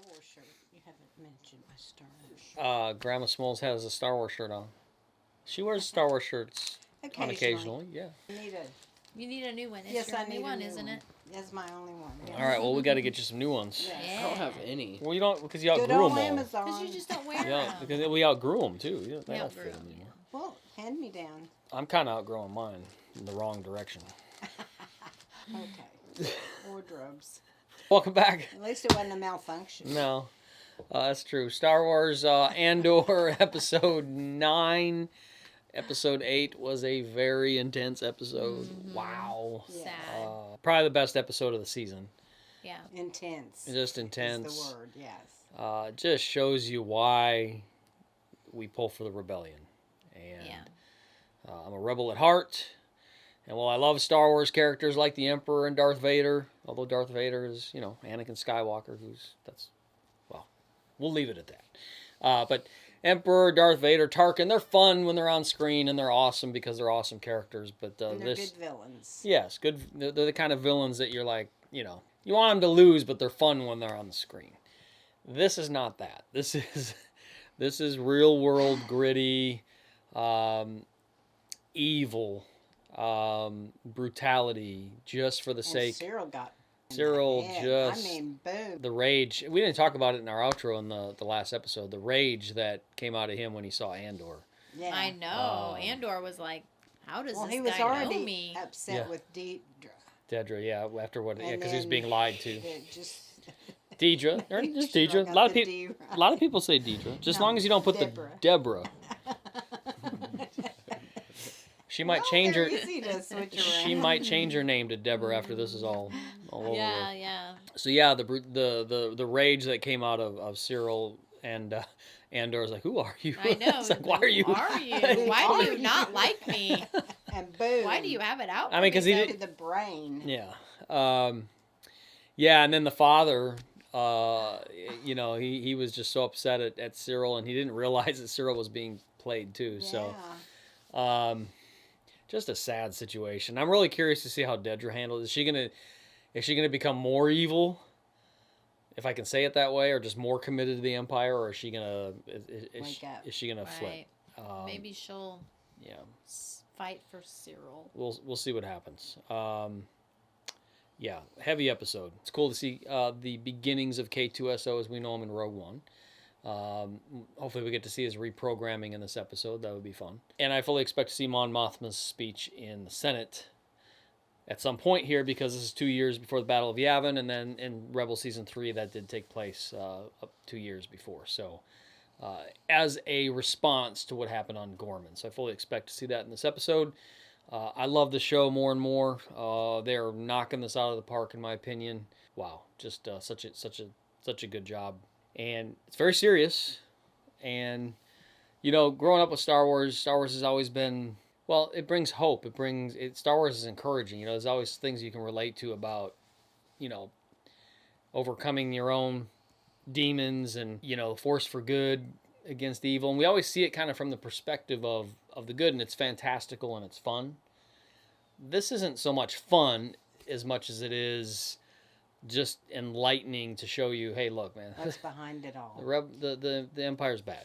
Wars shirt. You haven't mentioned my Star Wars shirt. Grandma Smalls has a Star Wars shirt on. She wears Star Wars shirts occasionally. Yeah. You need a new one. It's Yes, your I only need one, a new isn't one. it? That's my only one. Yes. All right. Well, we got to get you some new ones. Yes. Yeah. I don't have any. Well, you don't because you Good outgrew old them all. Amazon. Because you just don't wear Yeah, them. because we outgrew them too. Yeah, they don't outgrew fit them, anymore. Well, hand me down. I'm kind of outgrowing mine in the wrong direction. Okay. Wardrobes. Welcome back. At least it wasn't a malfunction. No, that's true. Star Wars Andor episode 9. Episode 8 was a very intense episode. Mm-hmm. Wow. Yeah. Sad. Probably the best episode of the season. Yeah. Intense. Just intense. Is the word, yes. Just shows you why we pull for the rebellion. And Yeah. I'm a rebel at heart. And while I love Star Wars characters like the Emperor and Darth Vader, although Darth Vader is, Anakin Skywalker, we'll leave it at that. But Emperor, Darth Vader, Tarkin, they're fun when they're on screen and they're awesome because they're awesome characters. But And they're good villains. Yes, good. They're the kind of villains that you're like, you want them to lose, but they're fun when they're on the screen. This is not that. This is real world gritty, evil, brutality, just for the sake. Cyril boom. The rage. We didn't talk about it in our outro in the last episode. The rage that came out of him when he saw Andor. Yeah. I know. Andor was like, how does Well, this he was guy know already me? upset with Deidre. Dedra, yeah, after what? Yeah, And because he was then being lied to. it just Deidre, or just She Deidre. got A lot of the people. D right. A lot of people say Deidre. Just as No, long as you don't put Deborah. the Deborah. She might change her. Easy to switch She around. might change her name to Deborah after this is all over. Yeah, with. yeah. So yeah, the rage that came out of Cyril and Andor is like, who are you? I know. It's like, why are you? Who are you? Why do you not like me? And boom. Why do you have it out? I mean, for 'cause me he so- did- To the brain. Yeah. Yeah, and then the father, he was just so upset at Cyril, and he didn't realize that Cyril was being played too. Yeah. So, just a sad situation. I'm really curious to see how Dedra handles. Is she gonna become more evil, if I can say it that way, or just more committed to the Empire, or is she gonna is she gonna flip? Right. Maybe she'll fight for Cyril. We'll see what happens. Yeah, heavy episode. It's cool to see the beginnings of K2SO as we know him in Rogue One. Hopefully we get to see his reprogramming in this episode. That would be fun. And I fully expect to see Mon Mothma's speech in the Senate at some point here, because this is 2 years before the Battle of Yavin, and then in Rebel Season 3 that did take place up 2 years before. So as a response to what happened on Gorman. So I fully expect to see that in this episode. I love the show more and more. They're knocking this out of the park, in my opinion. Wow, just such a good job. And it's very serious. And growing up with Star Wars has always been, well, it brings hope. Star Wars is encouraging. There's always things you can relate to about, overcoming your own demons and force for good against evil, and we always see it kind of from the perspective of the good, and it's fantastical and it's fun. This isn't so much fun as much as it is just enlightening to show you, hey, look, man, What's behind it all? the Empire's bad.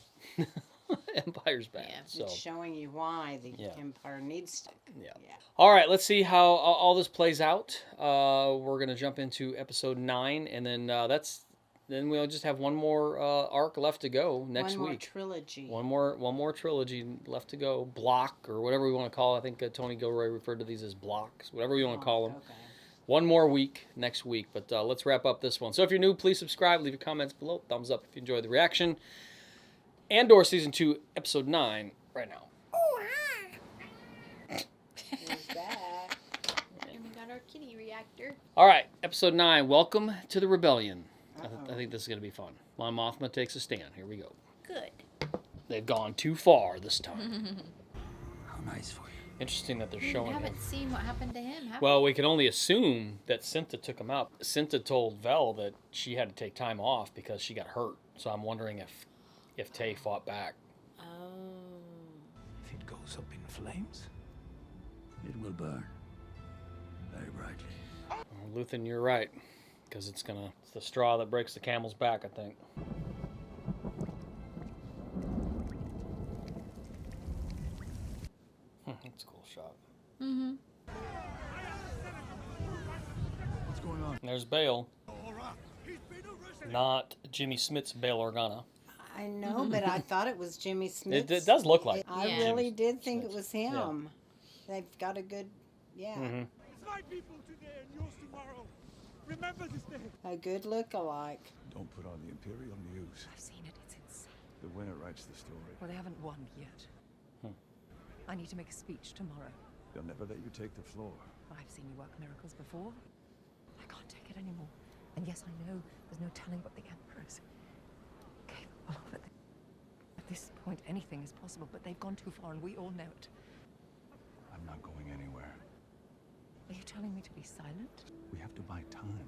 Empire's bad. Yeah, So it's showing you why the Empire needs to. yeah. All right, let's see how all this plays out. We're gonna jump into episode 9, and then we'll just have one more arc left to go next One more week. trilogy. One more trilogy left to go. Block, or whatever we want to call it. I think Tony Gilroy referred to these as blocks. Whatever we want to call them. Okay. One more week next week. But let's wrap up this one. So if you're new, please subscribe. Leave your comments below. Thumbs up if you enjoyed the reaction. Andor Season 2, Episode 9, right now. Who's that? And we got our kitty reactor. All right, Episode 9, Welcome to the Rebellion. Uh-oh. I think this is going to be fun. Mon Mothma takes a stand. Here we go. Good. They've gone too far this time. How nice for you. Interesting that they're We showing him. haven't seen what happened to him, have Well, we can only assume that Cinta took him out. Cinta told Vel that she had to take time off because she got hurt. So I'm wondering if Tay fought back. we? Oh. If it goes up in flames, it will burn very brightly. Luthen, you're right. Because it's the straw that breaks the camel's back, I think. That's a cool shot. Mm-hmm. What's going on? And there's Bale. Not Jimmy Smith's Bale Organa. I know, but I thought it was Jimmy Smith. It does look like I Yeah. really Jimmy did think Smith. it was him. They've got a good, It's my people today and yours tomorrow. Remember this day. a good look-alike. Don't put on the Imperial News. I've seen it. It's insane. The winner writes the story. Well, they haven't won yet. I need to make a speech tomorrow. They'll never let you take the floor. I've seen you work miracles before. I can't take it anymore. And yes, I know there's no telling what the Emperor is capable of. At this point, anything is possible, but they've gone too far, and we all know it. I'm not going anywhere. Are you telling me to be silent? We have to buy time.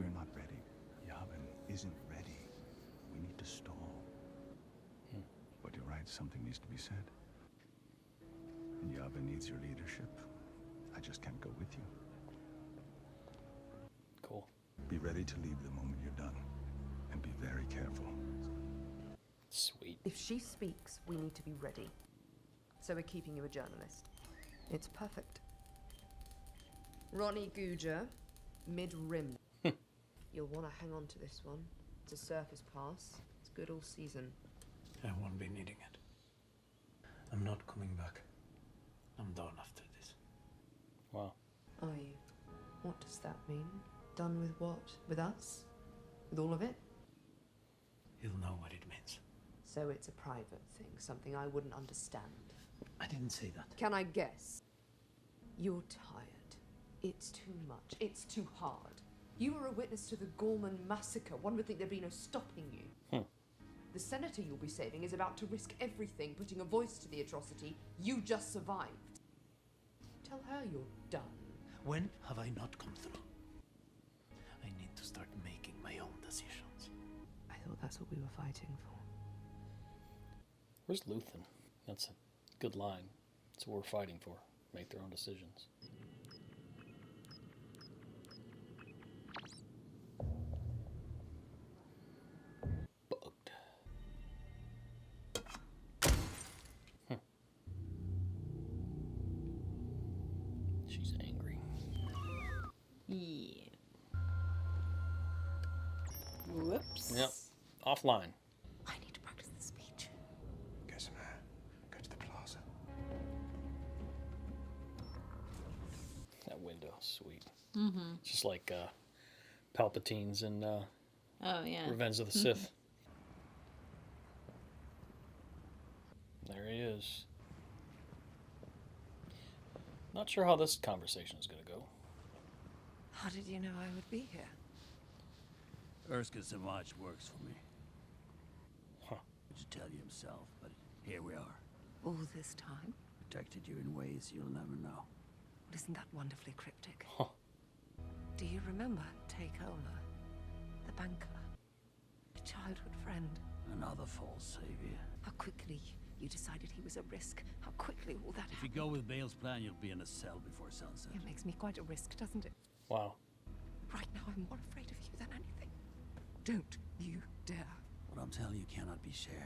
We're not ready. Yavin isn't ready. We need to stall. But you're right, something needs to be said. And Yavin needs your leadership. I just can't go with you. Cool. Be ready to leave the moment you're done. And be very careful. Sweet. If she speaks, we need to be ready. So we're keeping you a journalist. It's perfect. Ronnie Guja, mid-rim. You'll want to hang on to this one. It's a surface pass. It's good all season. I won't be needing it. I'm not coming back. I'm done after this. Wow. Are you? What does that mean? Done with what? With us? With all of it? You'll know what it means. So it's a private thing, something I wouldn't understand. I didn't say that. Can I guess? You're tired. It's too much. It's too hard. You were a witness to the Gorman massacre. One would think there'd be no stopping you. The senator you'll be saving is about to risk everything, putting a voice to the atrocity you just survived. Tell her you're done. When have I not come through? I need to start making my own decisions. I thought that's what we were fighting for. Where's Luthen? That's a good line. That's what we're fighting for. Make their own decisions. Bugged. She's angry. Yeah. Whoops. Yep. Offline. I need to practice the speech. Get some air. Go to the plaza. That window, sweet. Just like Palpatine's in Oh, yeah. Revenge of the Sith. There he is. Not sure how this conversation is going to go. How did you know I would be here? Erskine Samaj works for me. Huh. He should tell you himself, but here we are. All this time? Protected you in ways you'll never know. Isn't that wonderfully cryptic? Huh. Do you remember Takeola, the banker, a childhood friend? Another false savior. How quickly you decided he was a risk. How quickly all that If you happened. go with Bale's plan, you'll be in a cell before sunset. It makes me quite a risk, doesn't it? Wow. Right now I'm more afraid of you than anything. Don't you dare. What I'm telling you cannot be shared.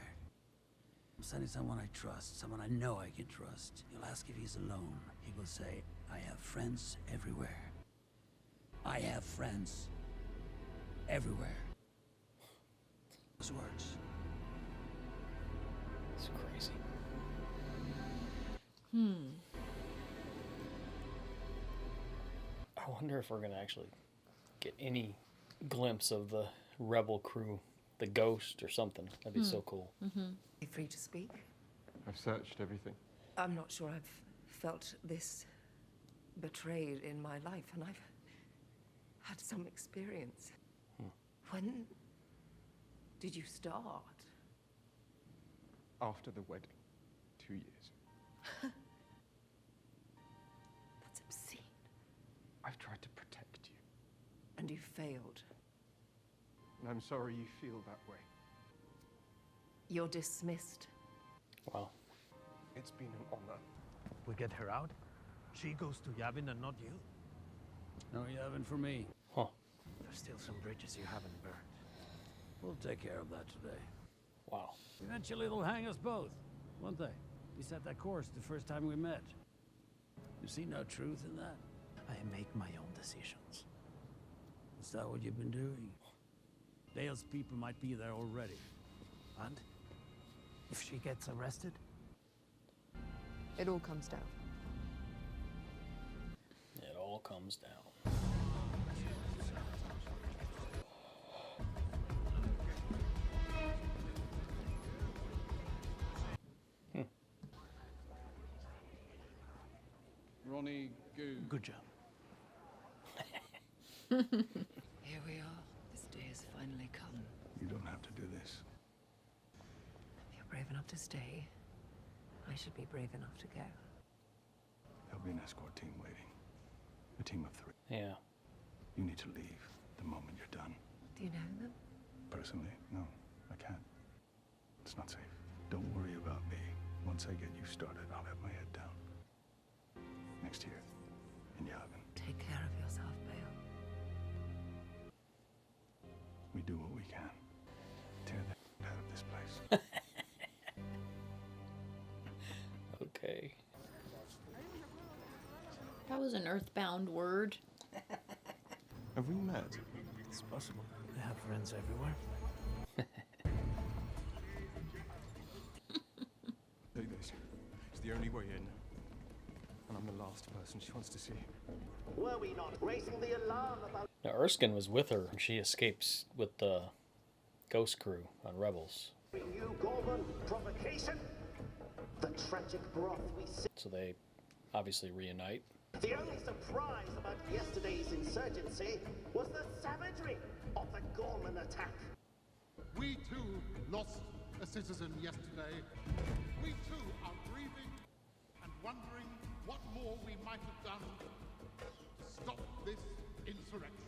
I'm sending someone I trust, someone I know I can trust. You'll ask if he's alone. He will say, I have friends everywhere. I have friends everywhere. Those words. It's crazy. I wonder if we're going to actually get any glimpse of the rebel crew, the ghost or something. That'd be so cool. Be free to speak. I've searched everything. I'm not sure I've felt this betrayed in my life, and I've had some experience. When did you start? After the wedding. 2 years. That's obscene. I've tried to protect you. And you failed. And I'm sorry you feel that way. You're dismissed. Wow. It's been an honor. We get her out. She goes to Yavin and not you. No Yavin for me. Huh. There's still some bridges you haven't burned. We'll take care of that today. Wow. Eventually it'll hang us both, won't they? We set that course the first time we met. You see no truth in that? I make my own decisions. Is that what you've been doing? Dale's people might be there already. And if she gets arrested? It all comes down. It all comes down. Ronnie, Good job. Here we are. This day has finally come. You don't have to do this. If you're brave enough to stay, I should be brave enough to go. There'll be an escort team waiting. A team of 3. Yeah. You need to leave the moment you're done. Do you know them? Personally, no, I can't. It's not safe. Don't worry about me. Once I get you started, I'll have my head down. Next year, in Yavin. Take care of yourself, Bale. We do what we can. Tear the out of this place. Okay. That was an earthbound word. Have we met? It's possible. I have friends everywhere. Take this. It's the only way in. And I'm the last person she wants to see. Were we not raising the alarm about Now, Erskine was with her and she escapes with the ghost crew on Rebels. you, Gorman? Provocation? The tragic broth we see. So they obviously reunite. The only surprise about yesterday's insurgency was the savagery of the Gorman attack. We too lost a citizen yesterday. We too are grieving and wondering what more we might have done to stop this insurrection.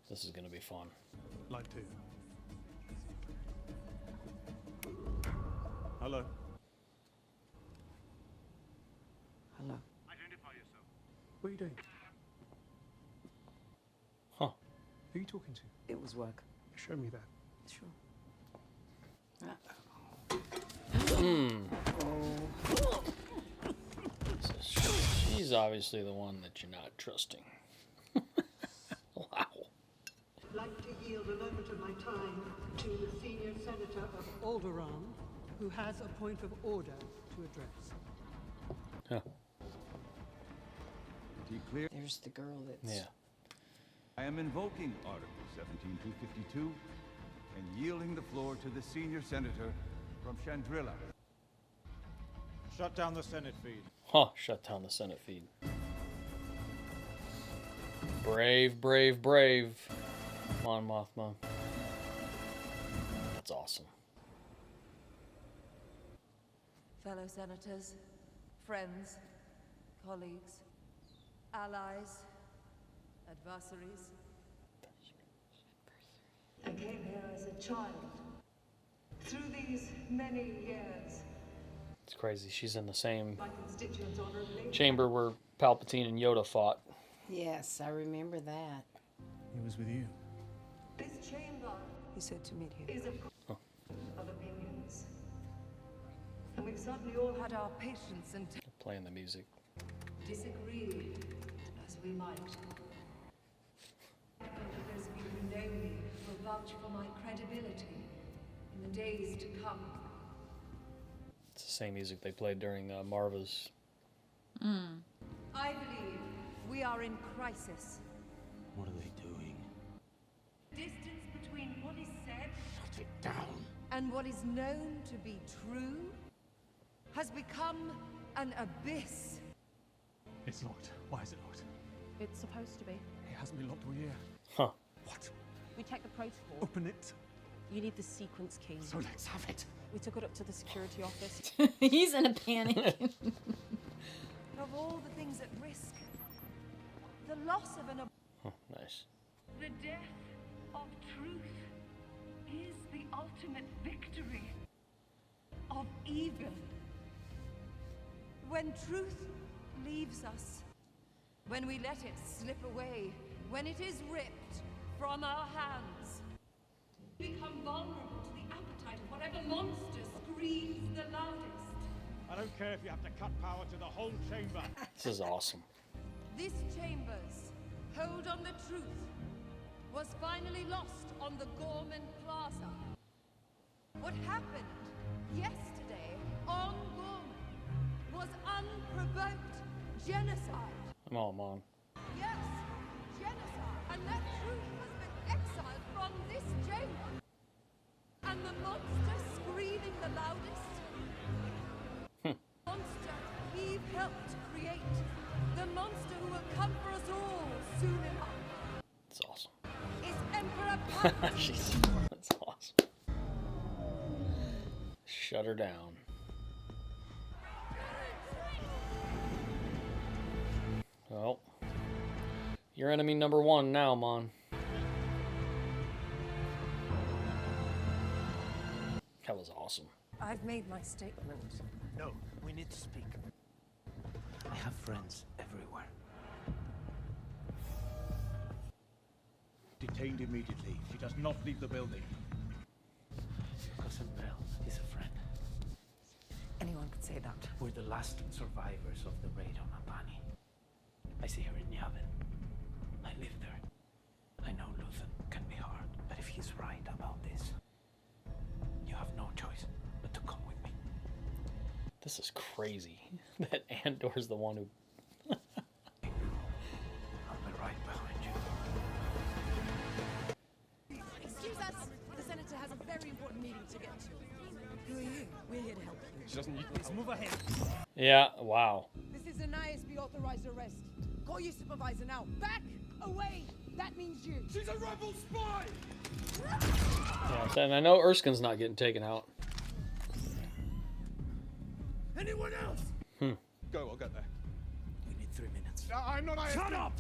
This is going to be fun. Like to. Hello. Hello. Identify yourself. What are you doing? Huh. Who are you talking to? It was work. Show me that. Sure. She's obviously the one that you're not trusting. Wow. I'd like to yield a moment of my time to the senior senator of Alderaan, who has a point of order to address. Huh. Clear? There's the girl that's... Yeah. I am invoking Article 17252 and yielding the floor to the senior senator from Chandrilla. Shut down the Senate feed. Huh. Shut down the Senate feed. Brave, brave, brave. Mon Mothma. That's awesome. Fellow senators, friends, colleagues, allies, adversaries. I came here as a child. Through these many years, It's crazy. She's in the same my constituents honorably. chamber where Palpatine and Yoda fought. Yes, I remember that. He was with you. This chamber He said to meet here. is a of opinions. And we've certainly all had our patience and Playing the music. disagreed as we might. And for those of you who know me will vouch for my credibility in the days to come. It's the same music they played during Marva's. I believe we are in crisis. What are they doing? Distance between what is said Shut it down. And what is known to be true has become an abyss. It's locked. Why is it locked? It's supposed to be. It hasn't been locked all year. Huh. What? We checked the protocol. Open it. You need the sequence key. So let's have it. We took it up to the security office. He's in a panic. Of all the things at risk, the loss of an Huh, nice. the death of truth is the ultimate victory of evil. When truth leaves us, when we let it slip away, when it is ripped from our hands, become vulnerable to the appetite of whatever monster screams the loudest. I don't care if you have to cut power to the whole chamber. This is awesome. This chamber's hold on the truth was finally lost on the Gorman Plaza. What happened yesterday on Gorman was unprovoked genocide. Come on, Mom. Yes, genocide. And that truth has been exiled from this chamber. And the monster screaming the loudest, monster Eve helped create, the monster who will come for us all soon enough. It's awesome. Is Emperor Palpatine. That's awesome. Shut her down. Well, you're enemy number one now, Mon. That was awesome. I've made my statement. No, we need to speak. I have friends everywhere. Detained immediately. She does not leave the building. Your cousin Belle is a friend. Anyone could say that. We're the last survivors of the raid on Apani. I see her in Yavin. I live there. I know Luthen can be hard, but if he's right about this, you have no choice but to come with me. This is crazy that Andor's the one who... I'll be right behind you. Excuse us. The Senator has a very important meeting to get to. Who are you? We're here to help you. She doesn't need this. Move ahead. Yeah, wow. This is an ISB authorized arrest. Call your supervisor now. Back away. That means you. She's a rebel spy. Yeah, and I know Erskine's not getting taken out. Anyone else? Go, I'll get there. We need 3 minutes. I'm not ISB. Shut up!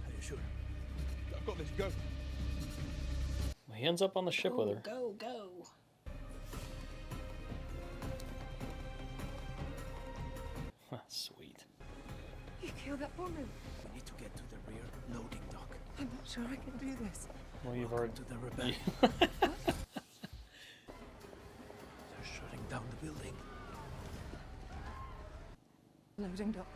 Are you sure? I've got this. Go. Well, he ends up on the ship with her. Go, go. Sweet. You killed that woman. We need to get to the rear loading dock. I'm not sure I can do this. Well, you've already... To the rebellion. They're shutting down the building. Loading dock.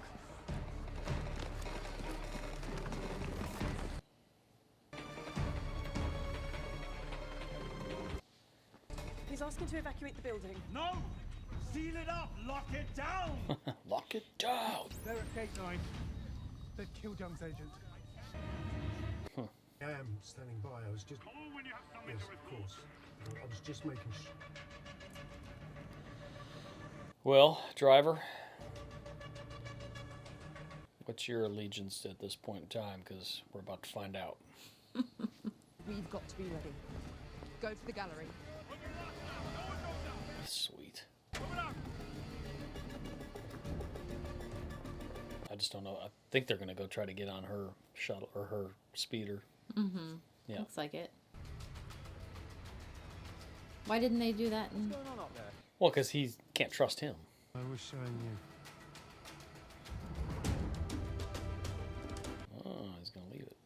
He's asking to evacuate the building. No! Seal it up! Lock it down! Lock it down! They're at Gate 9. They've killed Young's agent. I am standing by. I was just... Call when you have something Yes, to of course. I was just making sure. Well, driver, what's your allegiance at this point in time? Because we're about to find out. We've got to be ready. Go to the gallery. Sweet. I just don't know. I think they're going to go try to get on her shuttle or her speeder. Mm-hmm. Yeah. Looks like it. Why didn't they do that? What's going on up there? Well, because he can't trust him. I wish I knew. Oh, he's going to leave it.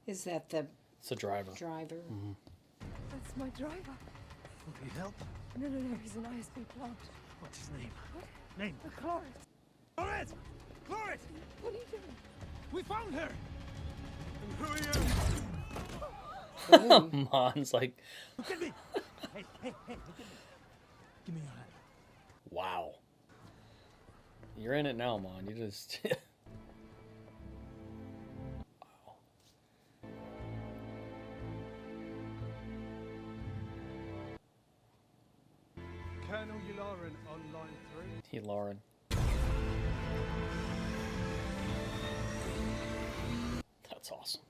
Is that the It's the driver. driver? Mm-hmm. That's my driver. Will he help? No, he's an ISB plant. What's his name? What? Name? Cloris. Cloris! Cloris! What are you doing? We found her! And who are you? Mon's like, Look at me! Hey, look at me. Give me your hand. wow. You're in it now, Mon. You just... Wow. Colonel Yularen on line 3. He, Lauren. That's awesome.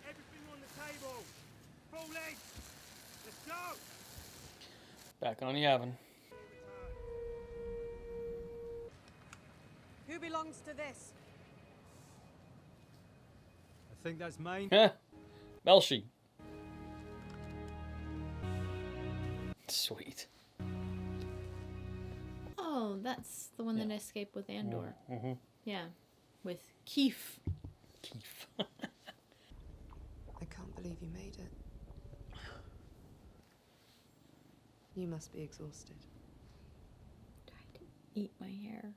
Everything on the table. Full length. Let's go. Back on Yavin. belongs to this? I think that's mine. Melshi. Sweet. Oh, that's the one that escaped with Andor. Mm-hmm. Yeah, with Keef. Keef. I can't believe you made it. You must be exhausted. Tried to eat my hair.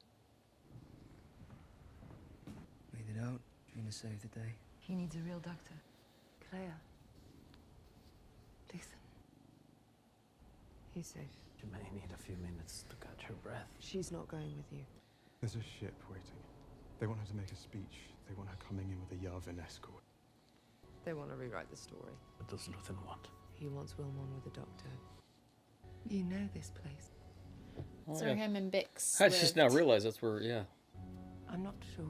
Wait it out, trying to save the day. He needs a real doctor. Claire. Listen. He's safe. She may need a few minutes to catch her breath. She's not going with you. There's a ship waiting. They want her to make a speech. They want her coming in with a Yavin escort. They want to rewrite the story. What does Luthen want? He wants Wilmon with a doctor. You know this place. That's where him and Bix I just now lived. realized that's where, yeah. I'm not sure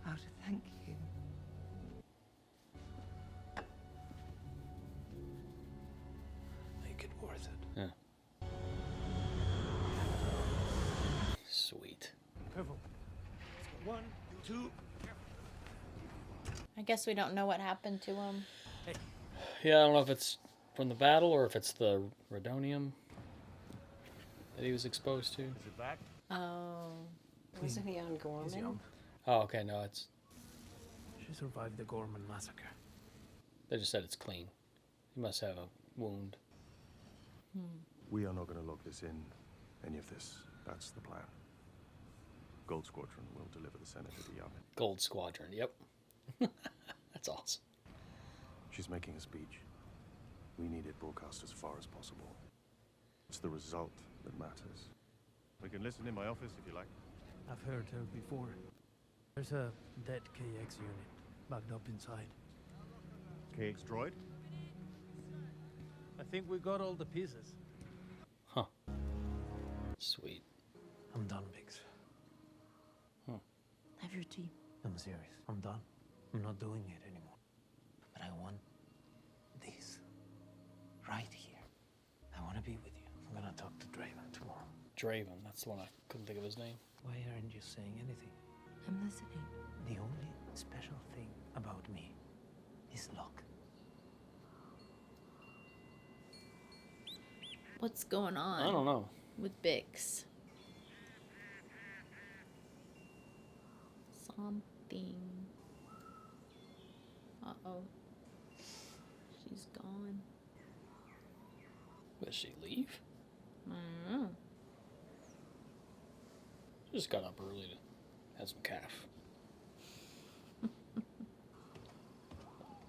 how to thank you. Make it worth it. Yeah. Sweet. Careful. One, two. I guess we don't know what happened to him. Yeah, I don't know if it's from the battle or if it's the Radonium that he was exposed to. Is it back? Oh. Wasn't he on He's Gorman? young. Oh, okay, no, it's... She survived the Gorman massacre. They just said it's clean. He must have a wound. We are not going to lock this in, any of this. That's the plan. Gold Squadron will deliver the Senate to the Yavin. Gold Squadron, yep. That's awesome. She's making a speech. We need it broadcast as far as possible. It's the result that matters. We can listen in my office if you like. I've heard her before. There's a dead KX unit backed up inside. KX droid? I think we got all the pieces. Huh. Sweet. I'm done, Biggs. Have your tea. I'm serious. I'm done. I'm not doing it anymore. But I want this. Right here. I want to be with you. I'm gonna talk to Draven tomorrow. Draven, that's the one I couldn't think of his name. Why aren't you saying anything? I'm listening. The only special thing about me is luck. What's going on? I don't know. With Bix. Something. Uh-oh. She's gone. Will she leave? I don't know. She just got up early to have some calf.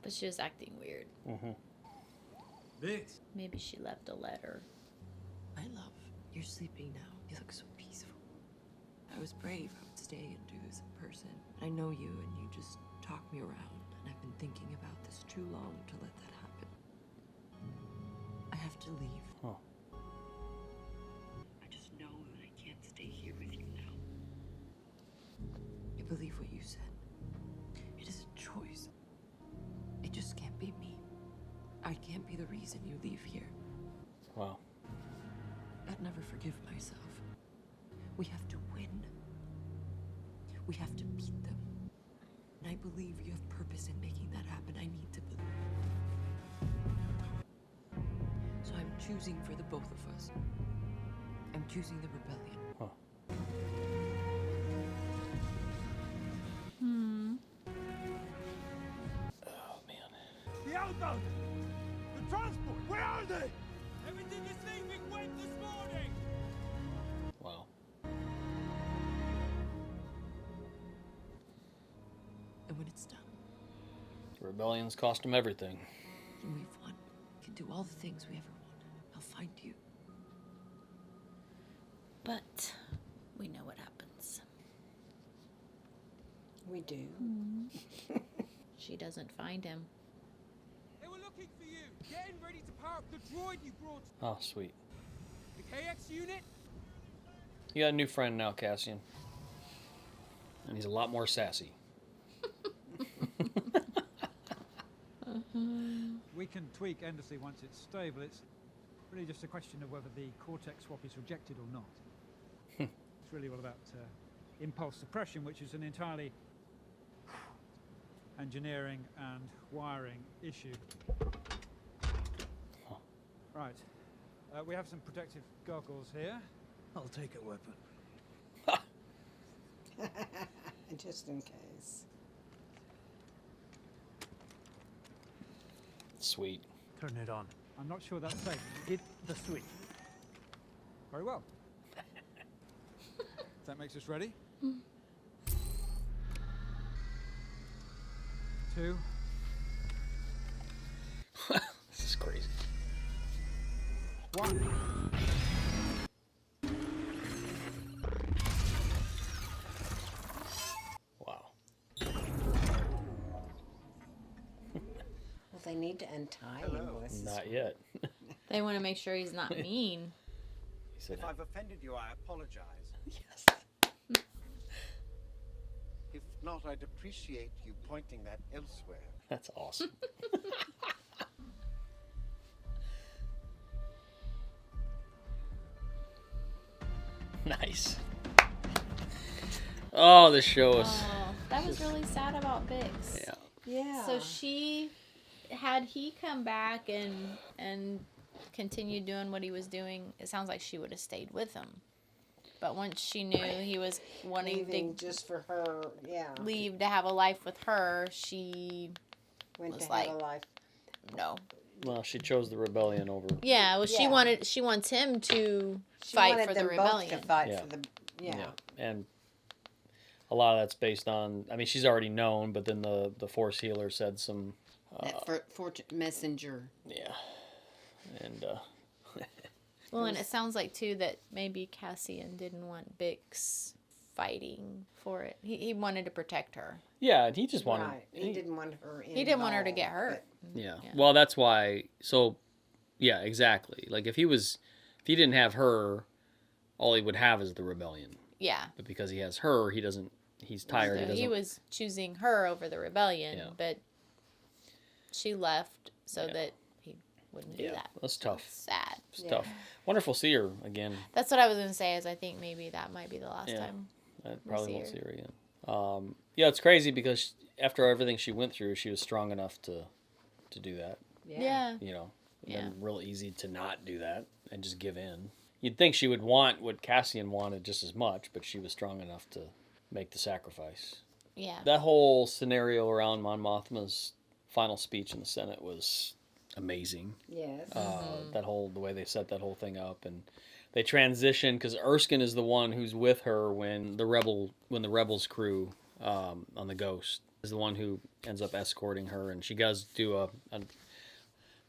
But she was acting weird. Mm-hmm. Biggs. Maybe she left a letter. My love, you're sleeping now. You look so peaceful. I was brave. I would stay and do this in person. I know you, and you just talk me around. And I've been thinking about this too long to let that happen. I have to leave. Huh. I just know that I can't stay here with you now. I believe what you said. It is a choice. It just can't be me. I can't be the reason you leave here. Wow. I'd never forgive myself. We have to win. We have to beat them. And I believe you have purpose in making that happen. I need to believe. So I'm choosing for the both of us. I'm choosing the rebellion. Huh. Oh, man. The outbound! The transport! Where are they? Everything is leaving went this morning! Wow. And when it's done, The rebellion's cost him everything. and we've won, we can do all the things we ever wanted. I'll find you. But we know what happens. We do. She doesn't find him. They were looking for you, getting ready to power up the droid you brought. Oh, sweet. The KX unit? You got a new friend now, Cassian. And he's a lot more sassy. We can tweak endlessly once it's stable. It's really just a question of whether the cortex swap is rejected or not. It's really all about impulse suppression, which is an entirely engineering and wiring issue. Right. We have some protective goggles here. I'll take a weapon. Just in case. Sweet. Turn it on. I'm not sure that's safe. Hit the switch. Very well. That makes us ready. 2. This is crazy. 1. Wow. Well, they need to untie him. Not yet. They want to make sure he's not mean. If I've offended you, I apologize. Yes. If not, I'd appreciate you pointing that elsewhere. That's awesome. Nice. Oh, this show is... Oh, that was really sad about Bix. Yeah. Yeah. So had he come back and continued doing what he was doing, it sounds like she would have stayed with him. But once she knew he was wanting Leaving to just for her, yeah. leave to have a life with her, she Went was to like, have a life. no. Well, she chose the rebellion over... Yeah, well, Yeah. she wants him to She fight wanted for the them both rebellion. to fight Yeah. for the, yeah. And a lot of that's based on... I mean, she's already known, but then the Force healer said some... That fortune messenger. Yeah. And... Well, and it sounds like, too, that maybe Cassian didn't want Bix fighting for it. He wanted to protect her. Yeah, and he just wanted... Right. He didn't want her He didn't want her to get involved, hurt. Yeah. Well, that's why. So, yeah, exactly. Like if he didn't have her, all he would have is the rebellion. Yeah. But because he has her, he doesn't. He's tired. So he doesn't. he was choosing her over the rebellion, Yeah. but she left so that he wouldn't do that. That's tough. Sad. It's tough. Wonderful to see her again. That's what I was going to say, is I think maybe that might be the last time. I probably won't see her again. Yeah, it's crazy because after everything she went through, she was strong enough to do that. Yeah. You know, and then real easy to not do that and just give in. You'd think she would want what Cassian wanted just as much, but she was strong enough to make the sacrifice. Yeah. That whole scenario around Mon Mothma's final speech in the Senate was amazing. Yes. The way they set that whole thing up, and they transition because Erskine is the one who's with her when the Rebels crew on the Ghost is the one who ends up escorting her, and she does do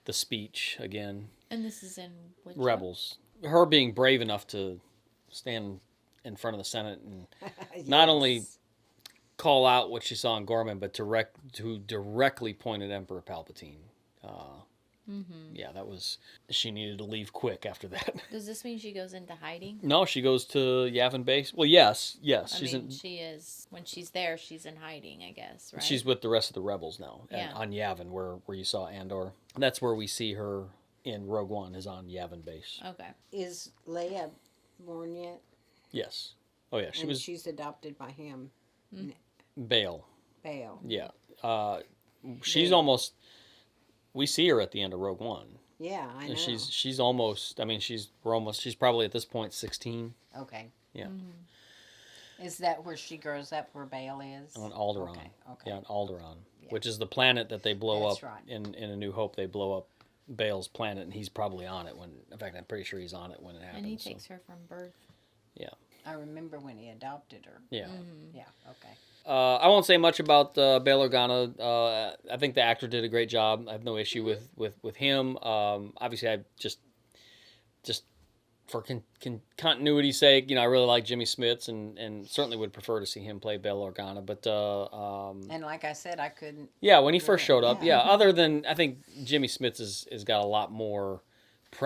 the speech again. And this is in which Rebels. Her being brave enough to stand in front of the Senate and not only call out what she saw in Gorman, but to directly point at Emperor Palpatine. Yeah, that was... She needed to leave quick after that. Does this mean she goes into hiding? No, she goes to Yavin Base. Well, yes. She is. When she's there, she's in hiding, I guess, right? She's with the rest of the rebels now. Yeah. On Yavin, where you saw Andor. That's where we see her in Rogue One, is on Yavin Base. Okay. Is Leia born yet? Yes. Oh, yeah. She's adopted by him. Bail. Bail. Yeah. She's almost... We see her at the end of Rogue One. Yeah, I know. And she's almost... I mean, she's probably at this point 16. Okay. Yeah. Is that where she grows up, where Bail is? On Alderaan. Okay. Yeah, on Alderaan. Yeah. Which is the planet that they blow That's up right. in A New Hope. They blow up Bail's planet, and he's probably on it when... In fact, I'm pretty sure he's on it when it happens. And he takes her from birth. Yeah. I remember when he adopted her. Yeah. Yeah, okay. I won't say much about Bail Organa. I think the actor did a great job. I have no issue with him. Obviously, I just for continuity's sake, I really like Jimmy Smits and certainly would prefer to see him play Bail Organa. But and like I said, I couldn't. Yeah, when he first showed up, other than I think Jimmy Smits has got a lot more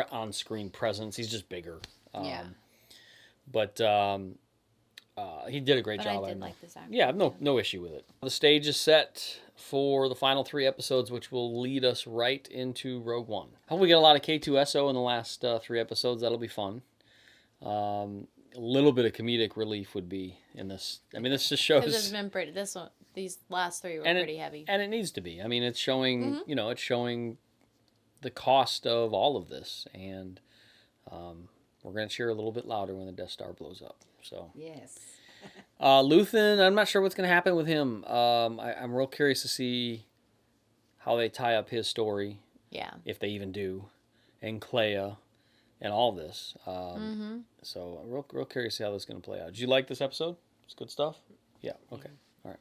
on-screen presence. He's just bigger. But he did a great job. I did like this actor. Yeah, no issue with it. The stage is set for the final 3 episodes, which will lead us right into Rogue One. I hope we get a lot of K2SO in the last 3 episodes. That'll be fun. a little bit of comedic relief would be in this. I mean, this just Because it's shows, been pretty. These last 3 were and pretty heavy. and it needs to be. I mean, it's showing, Mhm. you know, it's showing the cost of all of this, and we're going to cheer a little bit louder when the Death Star blows up. So Yes. Luthen, I'm not sure what's going to happen with him. I'm real curious to see how they tie up his story. Yeah. If they even do, and Clea, and all this. Mhm. So I'm real curious to see how this is going to play out. Did you like this episode? It's good stuff. Yeah. Okay. All right.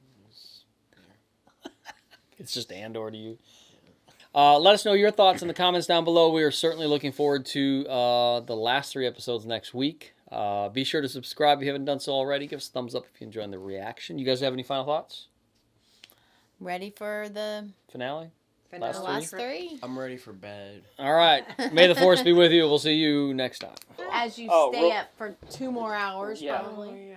It's just Andor to you. Let us know your thoughts in the comments down below. We are certainly looking forward to the last 3 episodes next week. Be sure to subscribe if you haven't done so already. Give us a thumbs up if you're enjoying the reaction. You guys have any final thoughts? Ready for the Finale? last 3? I'm ready for bed. All right. May the force be with you. We'll see you next time. As you Oh, stay up for 2 more hours, Yeah. probably. Oh, yeah,